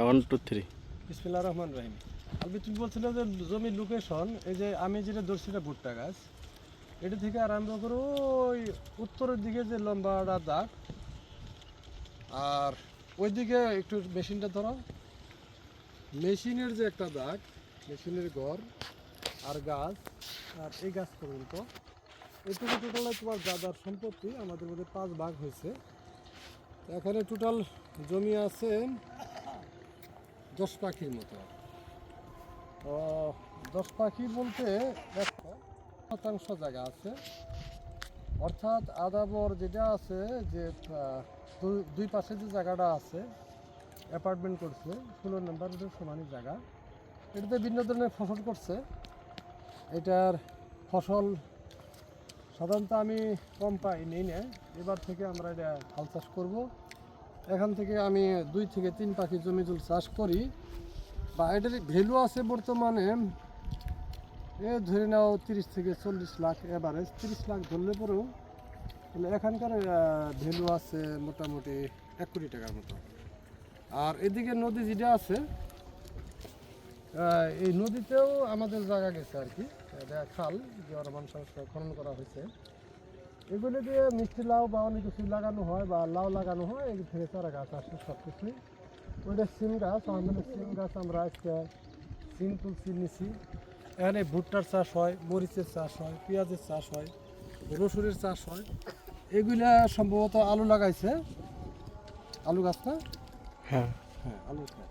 1 2 3 বিসমিল্লাহির রহমানির রহিম। আলবি তুমি বলছিলে যে জমির লোকেশন, এই যে আমি যেটা ধরছি না ভুট্টা গাছ, এটা থেকে আরম্ভ করে ওই উত্তরের দিকে যে লম্বাটা দাগ, আর ওইদিকে একটু মেশিনটা ধরো, মেশিনের যে একটা দাগ, মেশিনের ঘর আর গাছ, আর এই গাছ পর্যন্ত এটুকু টোটাল তোমার দাদার সম্পত্তি। আমাদের মধ্যে 5 ভাগ হয়েছে। এখানে টোটাল জমি আছে 10 পাখির মতো। 10 পাখি বলতে 100% জায়গা আছে, অর্থাৎ আদাবর যেটা আছে যে দুই পাশে যে জায়গাটা আছে অ্যাপার্টমেন্ট করছে 16 নম্বর সমানই জায়গা। এটাতে বিভিন্ন ধরনের ফসল করছে। এটার ফসল সাধারণত আমি কম পাই নেই না, এবার থেকে আমরা এটা হাল চাষ করবো। এখান থেকে আমি 2 থেকে 3 পাখি জমি চাষ করি, বা এটার ভ্যালু আছে বর্তমানে ধরে নাও 30 থেকে 40 লাখ, এভারেজ 30 লাখ ধরলে পরেও তাহলে এখানকার ভ্যালু আছে মোটামুটি 1 কোটি টাকার মতো। আর এদিকে নদী যেটা আছে, এই নদীতেও আমাদের জায়গা গেছে আর কি, এটা খাল যে মানুষ খনন করা হয়েছে। এগুলো দিয়ে মিষ্টি লাউ বা অনেক কিছু লাগানো হয়, বা লাউ লাগানো হয়, এই থেকে চারা গাছ আসে সব কিছুই। ওইটা সিম গাছ, আমাদের সিম গাছ আমরা আজকে সিম তুলছি নিছি। এখানে ভুট্টার চাষ হয়, মরিচের চাষ হয়, পেঁয়াজের চাষ হয়, রসুনের চাষ হয়। এগুলা সম্ভবত আলু লাগাইছে, আলু গাছ না? হ্যাঁ হ্যাঁ, আলু গাছ।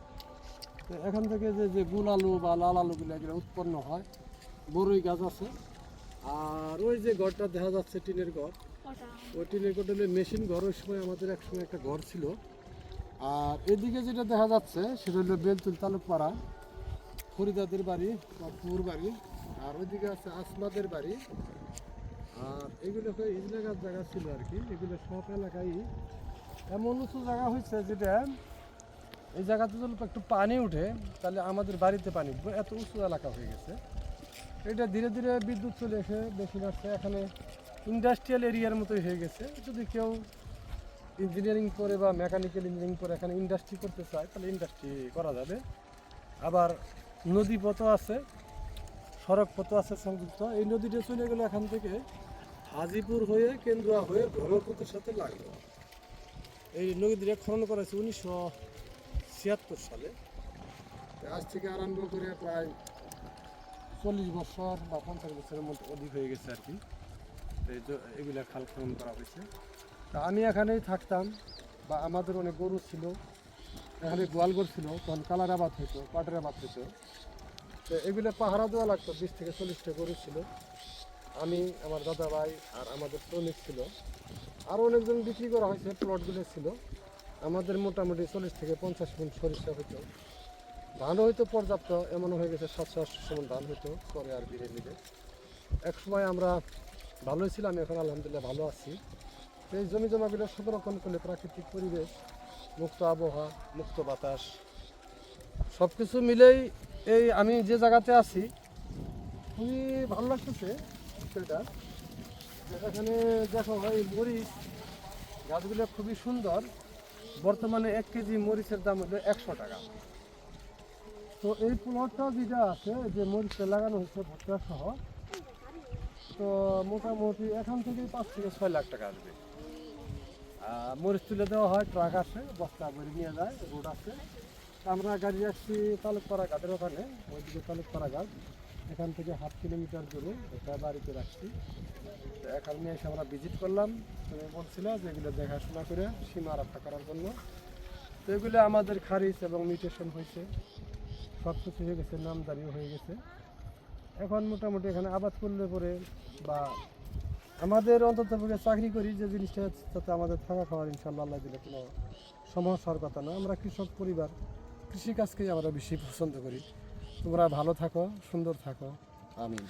তো এখান থেকে যে গুল আলু বা লাল আলুগুলো এগুলো উৎপন্ন হয়। বড়ই গাছ আছে। আর ওই যে ঘরটা দেখা যাচ্ছে টিনের ঘর, ওই টিনের ঘরটা হলো মেশিন ঘর। ওই সময় আমাদের একসময় একটা ঘর ছিল। আর এদিকে যেটা দেখা যাচ্ছে সেটা হলো বেলতুল তালুকপাড়া, ফরিদাদের বাড়ি বা পুর বাড়ি। আর ওইদিকে আছে আসমাদের বাড়ি। আর এগুলো ইজলাগার জায়গা ছিল আর কি। এগুলো সব এলাকায় এমন উঁচু জায়গা হয়েছে যেটা এই জায়গাতে যদি একটু পানি উঠে তাহলে আমাদের বাড়িতে পানি উঠবে, এত উঁচু এলাকা হয়ে গেছে। এটা ধীরে ধীরে বিদ্যুৎ চলে এসে বেশি আসছে, এখানে ইন্ডাস্ট্রিয়াল এরিয়ার মতোই হয়ে গেছে। যদি কেউ ইঞ্জিনিয়ারিং করে বা মেকানিক্যাল ইঞ্জিনিয়ারিং করে এখানে ইন্ডাস্ট্রি করতে চায় তাহলে ইন্ডাস্ট্রি করা যাবে। আবার নদী পথও আছে, সড়ক পথও আছে সংযুক্ত। এই নদীটা চলে গেলে এখান থেকে হাজিপুর হয়ে কেন্দ্রুয়া হয়ে ব্রহ্মপুত্রের সাথে লাগবে। এই নদীটা খনন করা হয়েছে 1976 সালে। আজ থেকে আরম্ভ করে প্রায় 40 বছর বা 50 বছরের মধ্যে অধিক হয়ে গেছে আর কি। এগুলা খাল খনন করা হয়েছে। তা আমি এখানেই থাকতাম, বা আমাদের অনেক গরু ছিল, এখানে গোয়ালঘর ছিল, তখন কালার আবাদ হইতো, পাটের আবাদ হইতো। তো এগুলো পাহারা দেওয়া লাগতো। 20 থেকে 40টা গরু ছিল। আমি, আমার দাদা ভাই আর আমাদের শ্রমিক ছিল। আরও অনেকজন বিক্রি করা হয়েছে, প্লটগুলো ছিল। আমাদের মোটামুটি 40 থেকে 50 মণ সরিষা হইতো, ধানও হয়তো পর্যাপ্ত, এমনও হয়ে গেছে 700-800 মণ ধান হইতো পরে আর ধীরে ধীরে। এক সময় আমরা ভালোই ছিলাম, এখন আলহামদুলিল্লাহ ভালো আছি। এই জমি জমাগুলো সংরক্ষণ করলে প্রাকৃতিক পরিবেশ, মুক্ত আবহাওয়া, মুক্ত বাতাস, সব কিছু মিলেই এই আমি যে জায়গাতে আছি খুবই ভালো লাগতেছে বিষয়টা। এখানে দেখো এই মরিচ গাছগুলো খুবই সুন্দর। বর্তমানে 1 কেজি মরিচের দাম হলো 100 টাকা। তো এই প্লটটা যেটা আছে, যে মরিচটা লাগানো হচ্ছে ভুট্টা সহ, তো মোটামুটি এখান থেকে 5 থেকে 6 লাখ টাকা আসবে। মরিচ তুলে দেওয়া হয়, ট্রাক আসে, বস্তা ভরে নিয়ে যায়, রোড আছে। আমরা গাড়ি রাখছি তালুকপাড়া ঘাটের ওখানে, ওইদিকে তালুকপাড়া ঘাট, এখান থেকে 1/2 কিলোমিটার দূরে একটা বাড়িতে রাখছি। তো এখানে নিয়ে এসে আমরা ভিজিট করলাম। তুমি বলছিল যে এগুলো দেখাশোনা করে সীমা রক্ষা করার জন্য। তো এগুলো আমাদের খারিজ এবং মিউটেশন হয়েছে, সব কিছু হয়ে গেছে, নামজারিও হয়ে গেছে। এখন মোটামুটি এখানে আবাদ করলে পরে, বা আমাদের অন্তত চাকরি করি যে জিনিসটা, যাতে আমাদের থাকা খাওয়ার ইনশাল্লাহ আল্লাহ দিলে কোনো সমস্যার কথা না। আমরা কৃষক পরিবার, কৃষিকাজকেই আমরা বেশি পছন্দ করি। তোমরা ভালো থাকো, সুন্দর থাকো, আমিন।